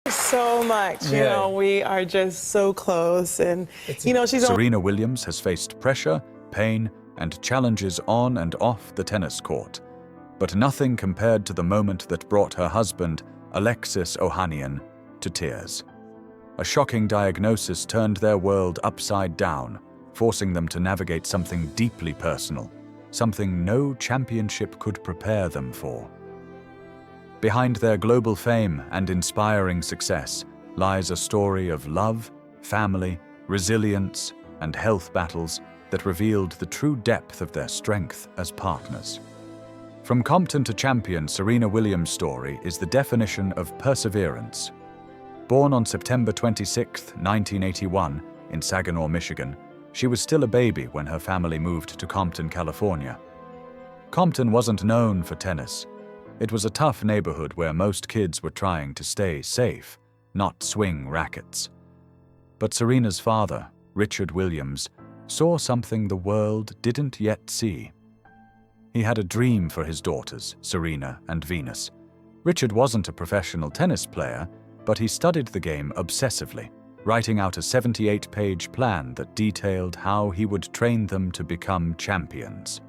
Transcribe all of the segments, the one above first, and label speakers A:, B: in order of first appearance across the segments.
A: So much, you know, we are just so close, and she's
B: Serena Williams has faced pressure, pain, and challenges on and off the tennis court, but nothing compared to the moment that brought her husband, Alexis Ohanian, to tears. A shocking diagnosis turned their world upside down, forcing them to navigate something deeply personal, something no championship could prepare them for. Behind their global fame and inspiring success lies a story of love, family, resilience, and health battles that revealed the true depth of their strength as partners. From Compton to champion, Serena Williams' story is the definition of perseverance. Born on September 26, 1981, in Saginaw, Michigan, she was still a baby when her family moved to Compton, California. Compton wasn't known for tennis. It was a tough neighborhood where most kids were trying to stay safe, not swing rackets. But Serena's father, Richard Williams, saw something the world didn't yet see. He had a dream for his daughters, Serena and Venus. Richard wasn't a professional tennis player, but he studied the game obsessively, writing out a 78-page plan that detailed how he would train them to become champions.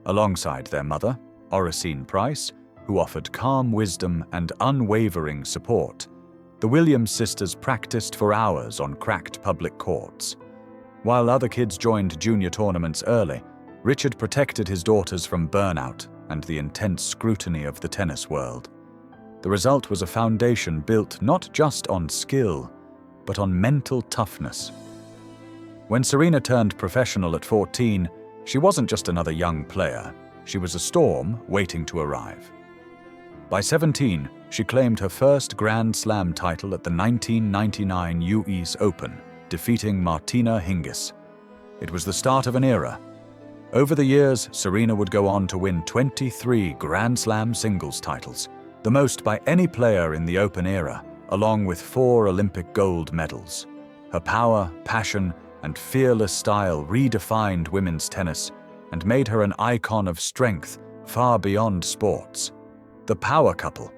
B: Alongside their mother, Oracene Price, who offered calm wisdom and unwavering support, the Williams sisters practiced for hours on cracked public courts. While other kids joined junior tournaments early, Richard protected his daughters from burnout and the intense scrutiny of the tennis world. The result was a foundation built not just on skill, but on mental toughness. When Serena turned professional at 14, she wasn't just another young player. She was a storm waiting to arrive. By 17, she claimed her first Grand Slam title at the 1999 US Open, defeating Martina Hingis. It was the start of an era. Over the years, Serena would go on to win 23 Grand Slam singles titles, the most by any player in the Open era, along with 4 Olympic gold medals. Her power, passion, and fearless style redefined women's tennis and made her an icon of strength far beyond sports. The power couple.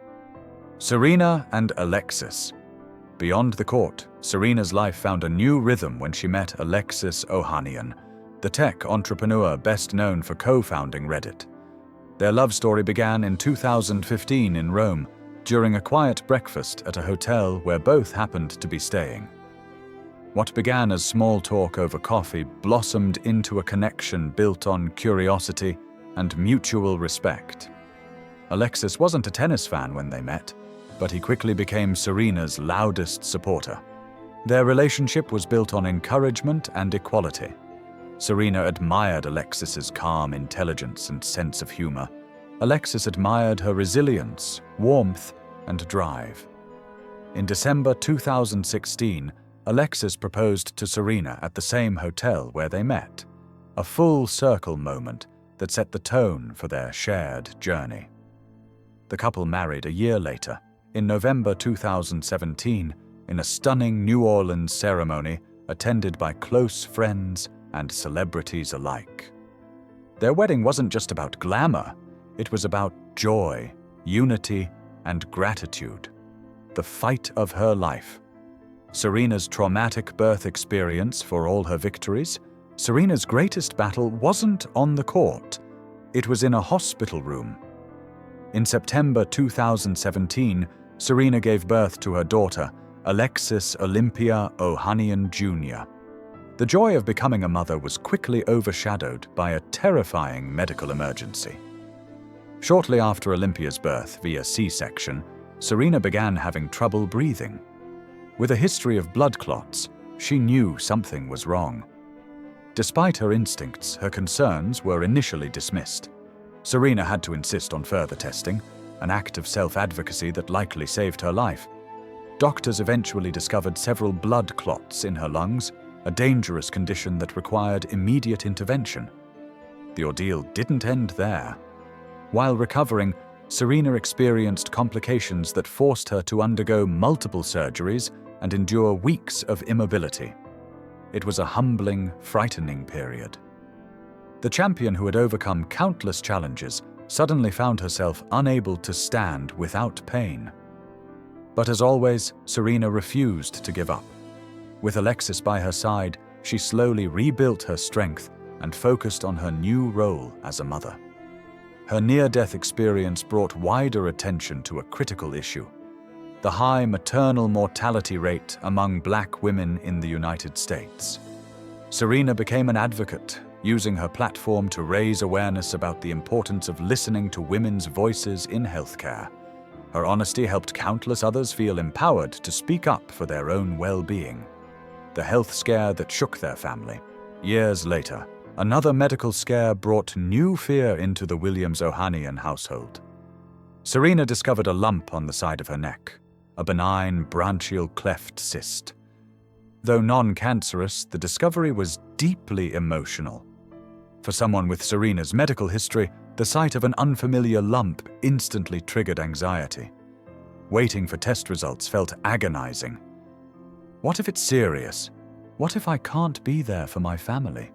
B: Serena and Alexis. Beyond the court, Serena's life found a new rhythm when she met Alexis Ohanian, the tech entrepreneur best known for co-founding Reddit. Their love story began in 2015 in Rome, during a quiet breakfast at a hotel where both happened to be staying. What began as small talk over coffee blossomed into a connection built on curiosity and mutual respect. Alexis wasn't a tennis fan when they met, but he quickly became Serena's loudest supporter. Their relationship was built on encouragement and equality. Serena admired Alexis's calm intelligence and sense of humor. Alexis admired her resilience, warmth, and drive. In December 2016, Alexis proposed to Serena at the same hotel where they met, a full circle moment that set the tone for their shared journey. The couple married a year later, in November 2017, in a stunning New Orleans ceremony attended by close friends and celebrities alike. Their wedding wasn't just about glamour, it was about joy, unity, and gratitude. The fight of her life. Serena's traumatic birth experience for all her victories, Serena's greatest battle wasn't on the court. It was in a hospital room. In September 2017, Serena gave birth to her daughter, Alexis Olympia Ohanian Jr. The joy of becoming a mother was quickly overshadowed by a terrifying medical emergency. Shortly after Olympia's birth via C-section, Serena began having trouble breathing. With a history of blood clots, she knew something was wrong. Despite her instincts, her concerns were initially dismissed. Serena had to insist on further testing, an act of self-advocacy that likely saved her life. Doctors eventually discovered several blood clots in her lungs, a dangerous condition that required immediate intervention. The ordeal didn't end there. While recovering, Serena experienced complications that forced her to undergo multiple surgeries and endure weeks of immobility. It was a humbling, frightening period. The champion who had overcome countless challenges suddenly found herself unable to stand without pain. But as always, Serena refused to give up. With Alexis by her side, she slowly rebuilt her strength and focused on her new role as a mother. Her near-death experience brought wider attention to a critical issue: the high maternal mortality rate among Black women in the United States. Serena became an advocate, using her platform to raise awareness about the importance of listening to women's voices in healthcare. Her honesty helped countless others feel empowered to speak up for their own well-being. The health scare that shook their family. Years later, another medical scare brought new fear into the Williams-Ohanian household. Serena discovered a lump on the side of her neck, a benign branchial cleft cyst. Though non-cancerous, the discovery was deeply emotional. For someone with Serena's medical history, the sight of an unfamiliar lump instantly triggered anxiety. Waiting for test results felt agonizing. What if it's serious? What if I can't be there for my family?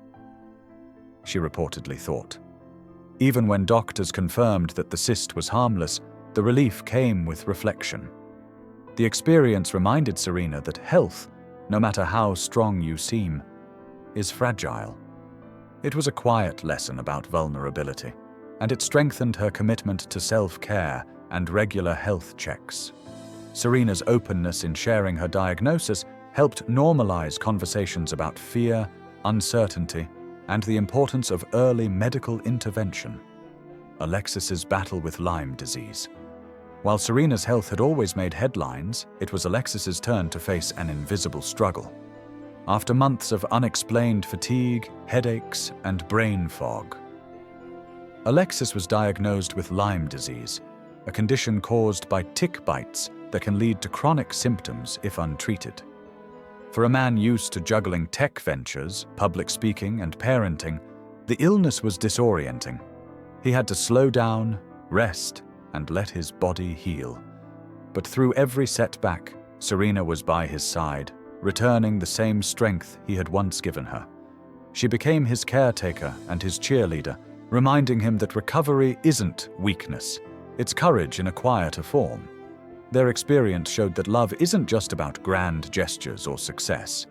B: She reportedly thought. Even when doctors confirmed that the cyst was harmless, the relief came with reflection. The experience reminded Serena that health, no matter how strong you seem, is fragile. It was a quiet lesson about vulnerability, and it strengthened her commitment to self-care and regular health checks. Serena's openness in sharing her diagnosis helped normalize conversations about fear, uncertainty, and the importance of early medical intervention. Alexis's battle with Lyme disease. While Serena's health had always made headlines, it was Alexis's turn to face an invisible struggle. After months of unexplained fatigue, headaches, and brain fog, Alexis was diagnosed with Lyme disease, a condition caused by tick bites that can lead to chronic symptoms if untreated. For a man used to juggling tech ventures, public speaking, and parenting, the illness was disorienting. He had to slow down, rest, and let his body heal. But through every setback, Serena was by his side, returning the same strength he had once given her. She became his caretaker and his cheerleader, reminding him that recovery isn't weakness, it's courage in a quieter form. Their experience showed that love isn't just about grand gestures or success.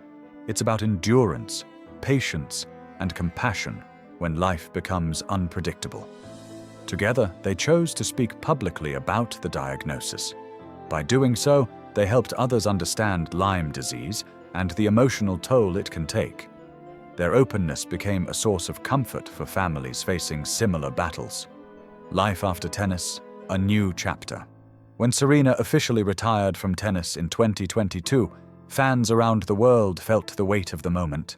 B: It's about endurance, patience, and compassion when life becomes unpredictable. Together, they chose to speak publicly about the diagnosis. By doing so, they helped others understand Lyme disease and the emotional toll it can take. Their openness became a source of comfort for families facing similar battles. Life after tennis, a new chapter. When Serena officially retired from tennis in 2022, fans around the world felt the weight of the moment.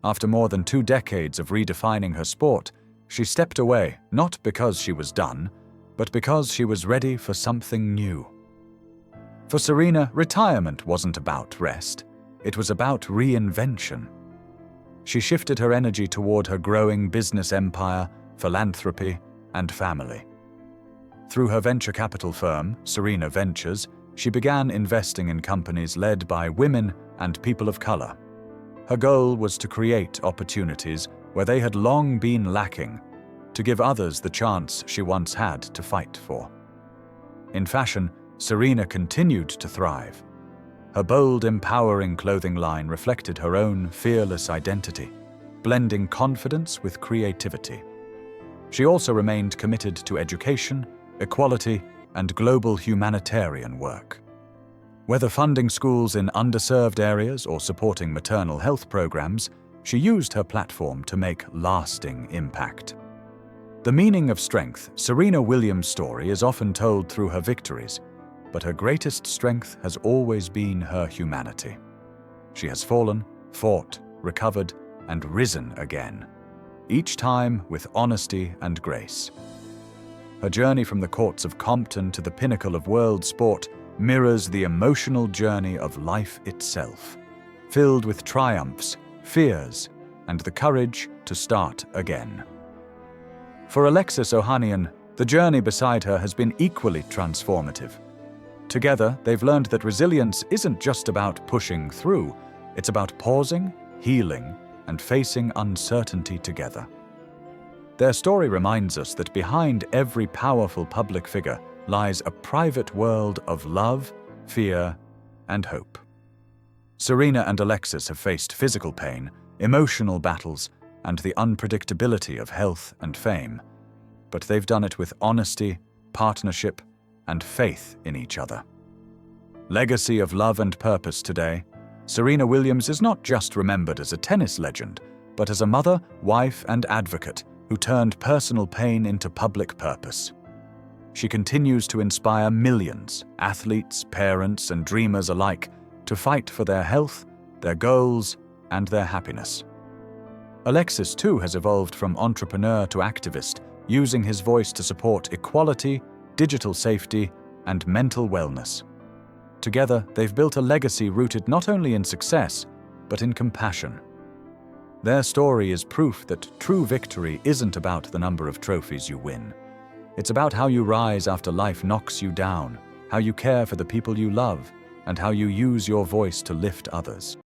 B: After more than 2 decades of redefining her sport, she stepped away not because she was done, but because she was ready for something new. For Serena, retirement wasn't about rest. It was about reinvention. She shifted her energy toward her growing business empire, philanthropy, and family. Through her venture capital firm, Serena Ventures, she began investing in companies led by women and people of color. Her goal was to create opportunities where they had long been lacking, to give others the chance she once had to fight for. In fashion, Serena continued to thrive. Her bold, empowering clothing line reflected her own fearless identity, blending confidence with creativity. She also remained committed to education, equality, and global humanitarian work. Whether funding schools in underserved areas or supporting maternal health programs, she used her platform to make lasting impact. The meaning of strength, Serena Williams' story is often told through her victories, but her greatest strength has always been her humanity. She has fallen, fought, recovered, and risen again, each time with honesty and grace. Her journey from the courts of Compton to the pinnacle of world sport mirrors the emotional journey of life itself, filled with triumphs, fears, and the courage to start again. For Alexis Ohanian, the journey beside her has been equally transformative. Together, they've learned that resilience isn't just about pushing through, it's about pausing, healing, and facing uncertainty together. Their story reminds us that behind every powerful public figure lies a private world of love, fear, and hope. Serena and Alexis have faced physical pain, emotional battles, and the unpredictability of health and fame, but they've done it with honesty, partnership, and faith in each other. Legacy of love and purpose today, Serena Williams is not just remembered as a tennis legend, but as a mother, wife, and advocate who turned personal pain into public purpose. She continues to inspire millions, athletes, parents, and dreamers alike, to fight for their health, their goals, and their happiness. Alexis, too, has evolved from entrepreneur to activist, using his voice to support equality, digital safety, and mental wellness. Together, they've built a legacy rooted not only in success, but in compassion. Their story is proof that true victory isn't about the number of trophies you win. It's about how you rise after life knocks you down, how you care for the people you love, and how you use your voice to lift others.